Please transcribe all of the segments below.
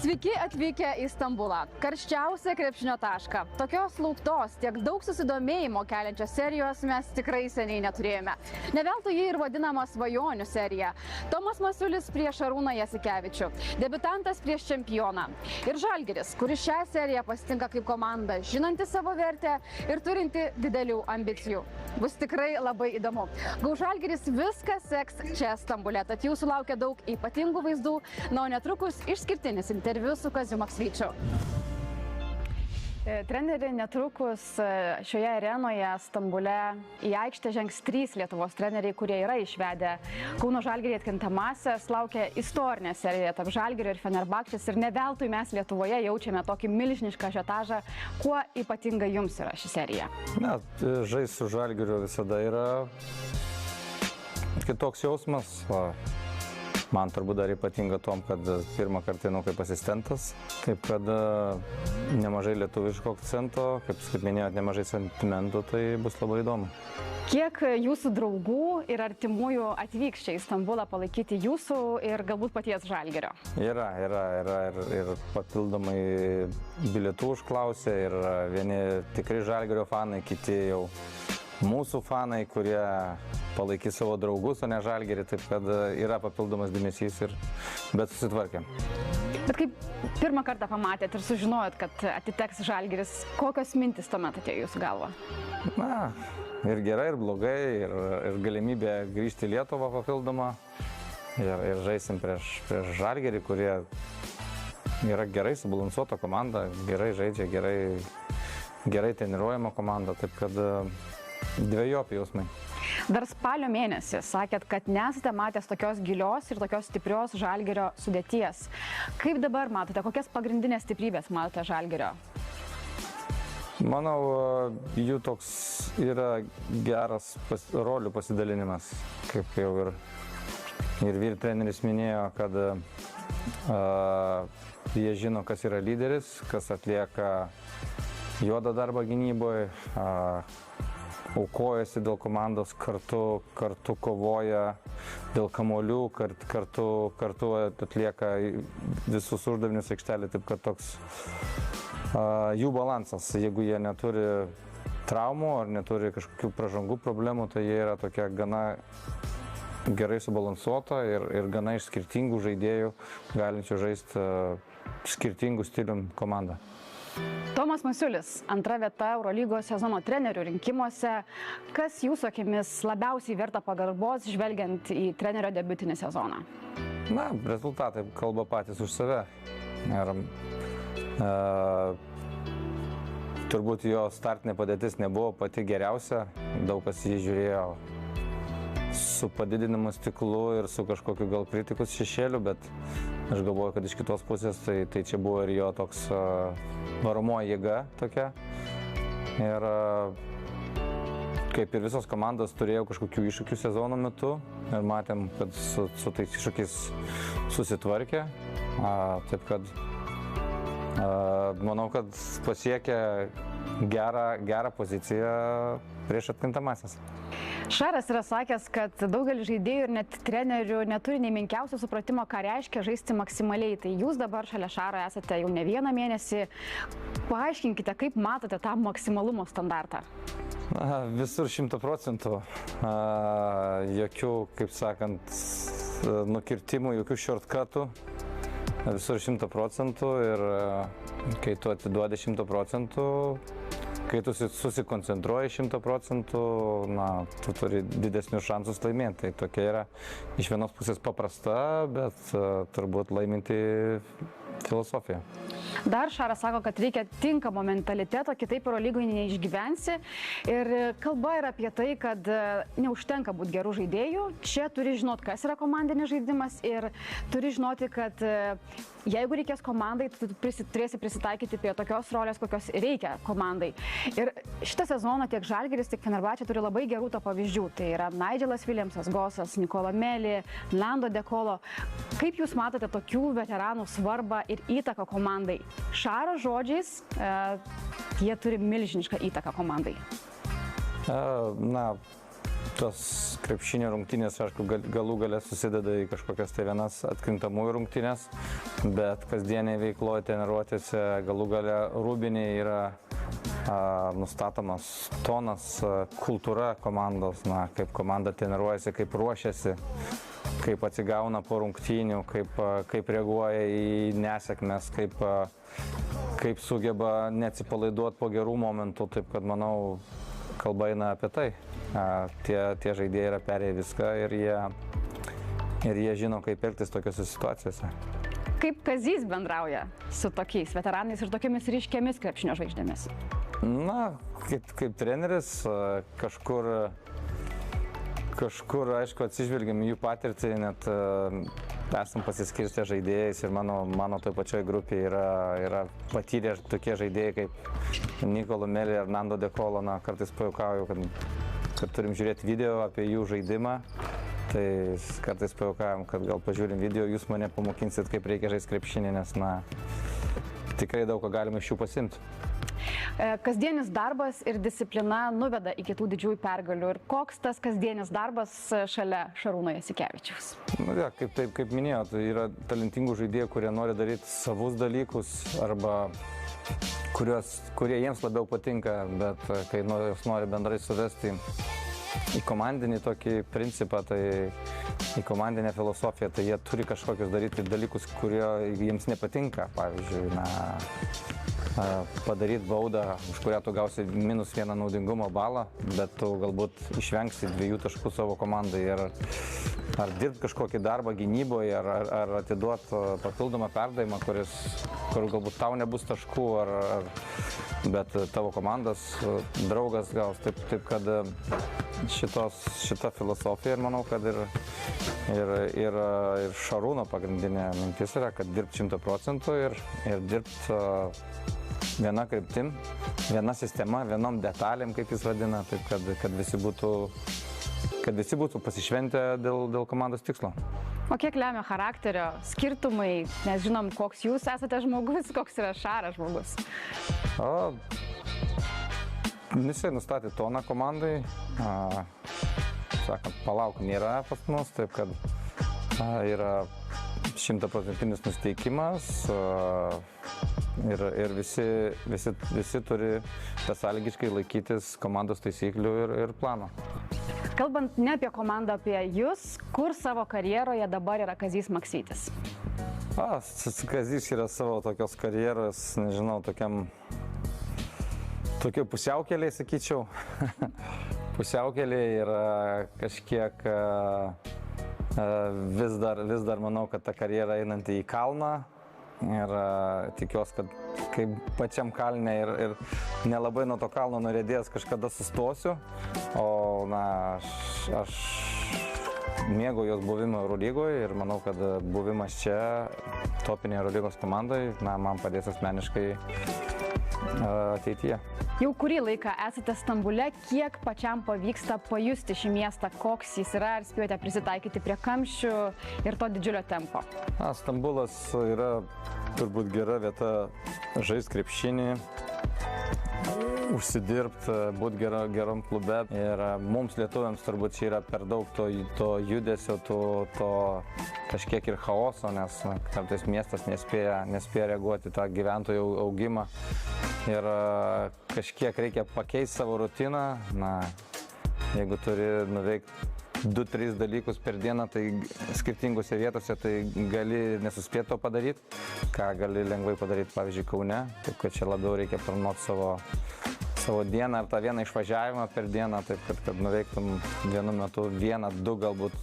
Sveiki atvykę į Stambulą, karščiausią krepšinio tašką. Tokios lauktos, tiek daug susidomėjimo keliančios serijos mes tikrai seniai neturėjome. Ne veltui ji ir vadinama svajonių serija. Tomas Masiulis prieš Arūną Jasikevičių, debiutantas prieš čempioną. Ir Žalgiris, kuris šią seriją pasitinka kaip komanda, žinanti savo vertę ir turinti didelių ambicijų. Bus tikrai labai įdomu. Gau Žalgiris viskas seks čia Stambule, tad jūsų laukia daug ypatingų vaizdų, na, o netrukus išskirtinis interviu su Kaziu Maksvyčiu. Treneri, netrukus šioje arenoje Stambule į aikštę žengs 3 Lietuvos treneriai, kurie yra išvedę Kauno Žalgirį atkrintamąsias. Laukia istorinė serija tarp Žalgirio ir Fenerbahčės ir ne veltui mes Lietuvoje jaučiame tokį milžinišką ažiotažą. Kuo ypatinga jums yra ši serija? Ne, žaisti su Žalgiriu visada yra kitoks jausmas. Man turbūt dar ypatinga tom, kad pirmą kartą einu kaip asistentas, taip kad nemažai lietuviško akcento, kaip minėjot, nemažai sentimentų, tai bus labai įdomu. Kiek jūsų draugų ir artimųjų atvyks čia į Stambulą palaikyti jūsų ir galbūt paties Žalgirio? Yra ir papildomai bilietų užklausė ir vieni tikri Žalgirio fanai, kiti jau mūsų fanai, kurie palaikys savo draugus, o ne Žalgirį, taip kad yra papildomas dėmesys, bet susitvarkėm. Bet kaip pirmą kartą pamatėt ir sužinojot, kad atiteks Žalgiris, kokios mintis tuomet atėjo jūsų galva? Na, ir gerai, ir blogai, ir galimybė grįžti į Lietuvą papildomą ir žaisim prieš Žalgirį, kurie yra gerai subalansuota komanda, gerai žaidžia, gerai treniruojama komanda, taip kad dvejopi jausmai. Dar spalio mėnesį sakėt, kad nesate matęs tokios gilios ir tokios stiprios Žalgirio sudėties. Kaip dabar matote, kokias pagrindinės stiprybės matote Žalgirio? Manau, jų toks yra geras rolių pasidalinimas, kaip jau ir vyr treneris minėjo, kad jie žino, kas yra lyderis, kas atlieka juodą darbą gynyboje, aukojasi dėl komandos, kartu kovoja dėl kamuolių, kartu atlieka visus uždavinius aikštelį, taip kad toks jų balansas. Jeigu jie neturi traumų ar neturi kažkokių pražangų problemų, tai jie yra tokia gana gerai subalansuota ir gana iš skirtingų žaidėjų, galinčių žaisti skirtingų stilių komandą. Tomas Masiulis, antra vieta Eurolygos sezono trenerių rinkimuose. Kas jūsų akimis labiausiai verta pagarbos, žvelgiant į trenerio debiutinį sezoną? Na, rezultatai kalba patys už save. Turbūt jo startinė padėtis nebuvo pati geriausia. Daug kas jį žiūrėjo su padidinimu stiklu ir su kažkokiu gal kritikos šešėliu, bet aš galvoju, kad iš kitos pusės tai čia buvo ir jo toks varomoji jėga tokia. Ir kaip ir visos komandos turėjo kažkokių iššūkių sezono metu ir matėm, kad su tais iššūkiais susitvarkė. Taip kad manau, kad pasiekė gerą poziciją prieš atkrintamąsias. Šaras yra sakęs, kad daugelis žaidėjų ir net trenerių neturi nei menkiausio supratimo, ką reiškia žaisti maksimaliai. Tai jūs dabar šalia Šaro esate jau ne vieną mėnesį. Paaiškinkite, kaip matote tą maksimalumo standartą. Visur 100%. Jokių, kaip sakant, nukirtimų, jokių shortcutų. Visur 100% ir kai tu atiduodi 100%, kai tu susikoncentruoji 100%, tu turi didesnius šansus laimėti. Tai tokia yra iš vienos pusės paprasta, bet turbūt laiminti filosofija. Dar Šaras sako, kad reikia tinkamo mentaliteto, kitaip Eurolygoje neišgyvensi. Ir kalba yra apie tai, kad neužtenka būti gerų žaidėjų. Čia turi žinoti, kas yra komandinis žaidimas ir turi žinoti, kad jeigu reikės komandai, tu turėsi prisitaikyti prie tokios rolės, kokios reikia komandai. Ir šitą sezoną tiek Žalgiris, tiek Fenerbahčė turi labai gerų to pavyzdžių. Tai yra Nigelas Williamsas, Gosas, Nikola Meli, Lando Dekolo. Kaip jūs matote tokių veteranų svarbą ir įtaką komandai? Šaro žodžiais, jie turi milžinišką įtaką komandai. tos krepšinio rungtynės, aišku, galų gale susideda į kažkokias tai vienas atkrintamųjų rungtynės, bet kasdieniai veikloje, treniruotėse, galų gale rūbiniai yra nustatomas tonas, kultūra komandos, kaip komanda treniruojasi, kaip ruošiasi, kaip atsigauna po rungtynių, kaip reaguoja į nesėkmes, kaip sugeba neatsipalaiduoti po gerų momentų, taip kad manau, kalba eina apie tai. Tie žaidėjai yra perėję viską ir jie žino, kaip elgtis tokiose situacijose. Kaip Kazys bendrauja su tokiais veteranais ir tokiamis ryškiamis krepšinio žvaigždėmis? Na, kaip treneris, kažkur, aišku, atsižvelgiam jų patirtį, net esam pasiskirstę žaidėjais ir mano toj pačioj grupėje yra patyrę tokie žaidėjai kaip Nikolo Melį ir Nando De Colo. Kartais pajuokauju, kad turim žiūrėti video apie jų žaidimą. Tai kartais pajuokaujam, kad gal pažiūrim video, jūs mane pamokinsit, kaip reikia žaisti krepšinį, nes tikrai daug ką galima iš jų pasimti. Kasdienis darbas ir disciplina nuveda iki tų didžiųjų pergalių. Ir koks tas kasdienis darbas šalia Šarūno Jasikevičiaus? Kaip minėjau, tai yra talentingų žaidėjų, kurie nori daryti savus dalykus arba kurie jiems labiau patinka, bet kai juos nori bendrai suvesti į komandinį tokį principą, tai į komandinę filosofiją, tai jie turi kažkokius daryti dalykus, kurie jiems nepatinka. Pavyzdžiui, padaryti baudą, už kurią tu gausi -1 naudingumo balą, bet tu galbūt išvengsi 2 taškų savo komandai ar dirbti kažkokį darbą gynyboje, ar atiduoti papildomą perdavimą, kur galbūt tau nebus taškų, bet tavo komandos draugas gaus. Taip kad šita filosofija, ir manau, kad ir Šarūno pagrindinė mintis yra, kad dirbti 100% ir dirbti viena kryptim, viena sistema, vienom detalėm, kaip jis vadina, taip kad visi būtų pasišventę dėl komandos tikslo. O kiek lemia charakterio skirtumai, nes žinom, koks jūs esate žmogus, koks yra Šaras žmogus? Jisai nustatė toną komandai, sakant, palauk, nėra pas mus, taip kad yra 100% nusiteikimas ir visi turi besąlygiškai laikytis komandos taisyklių ir plano. Kalbant ne apie komandą, apie jūs, kur savo karjeroje dabar yra Kazys Maksytis? Kazys yra savo tokios karjeros, nežinau, tokiu pusiaukeliai, sakyčiau. Pusiaukeliai yra kažkiek vis dar manau, kad ta karjera einanti į kalną ir tikiuosi, kad kaip pačiam kalne ir nelabai nuo to kalno nuriedėjęs kažkada sustosiu, o aš mėgaujuos buvimą Eurolygoje ir manau, kad buvimas čia topinėje Eurolygos komandoje man padės asmeniškai ateityje. Jau kurį laiką esate Stambule, kiek pačiam pavyksta pajusti šį miestą, koks jis yra, ar spėjote prisitaikyti prie kamščių ir to didžiulio tempo? Stambulas yra turbūt gera vieta žaisti krepšinį, užsidirbti, būti geram klube. Ir mums lietuviams turbūt čia yra per daug to judesio, to kažkiek ir chaoso, nes kartais miestas nespėja reaguoti tą gyventojų augimą. Ir kažkiek reikia pakeisti savo rutiną. Jeigu turi nuveikti 2-3 dalykus per dieną, tai skirtingose vietose, tai gali nesuspėti to padaryti, ką gali lengvai padaryti, pavyzdžiui, Kaune. Taip kad čia labiau reikia planuoti savo dieną ar tą vieną išvažiavimą per dieną, taip kad nuveiktum vienu metu 1-2 galbūt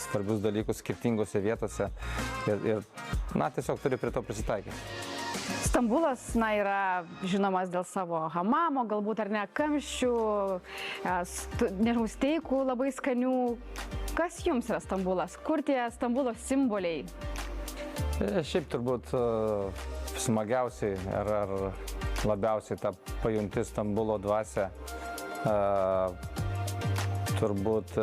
svarbius dalykus skirtingose vietose ir tiesiog turi prie to prisitaikyti. Stambulas yra žinomas dėl savo hamamo, galbūt ar ne kamščių, nežinau, steikų labai skanių. Kas jums yra Stambulas? Kur tie Stambulo simboliai? Šiaip turbūt smagiausiai ar labiausiai tą pajunti Stambulo dvasią turbūt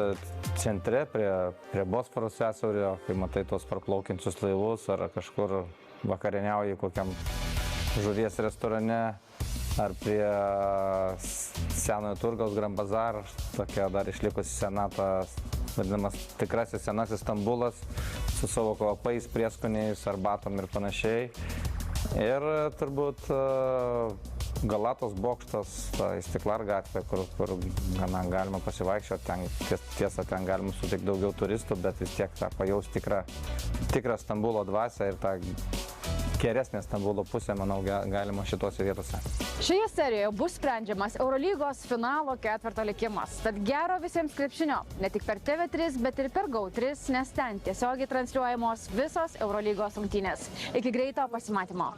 centre prie Bosforo sąsiaurio, kai matai tos praplaukiančius laivus ar kažkur vakarieniauji kokiam žuvies restorane ar prie senojo turgaus Grand Bazar, tokia dar išlikusi sena, tas vadinamas tikrasis senasis Stambulas su savo kvapais, prieskoniais, arbatom ir panašiai. Ir turbūt Galatos bokštas, Istiklar gatvė, kur gana galima pasivaikščioti, ten, tiesa, ten galima sutikti daugiau turistų, bet vis tiek tą pajaus tikrą Stambulo dvasią ir tą geresnė Stambulo pusė, manau, galima šitose vietose. Šioje serijoje bus sprendžiamas Eurolygos finalo ketvirto likimas. Tad gero visiems krepšinio, ne tik per TV3, bet ir per GO3, nes ten tiesiogiai transliuojamos visos Eurolygos rungtynės. Iki greito pasimatymo.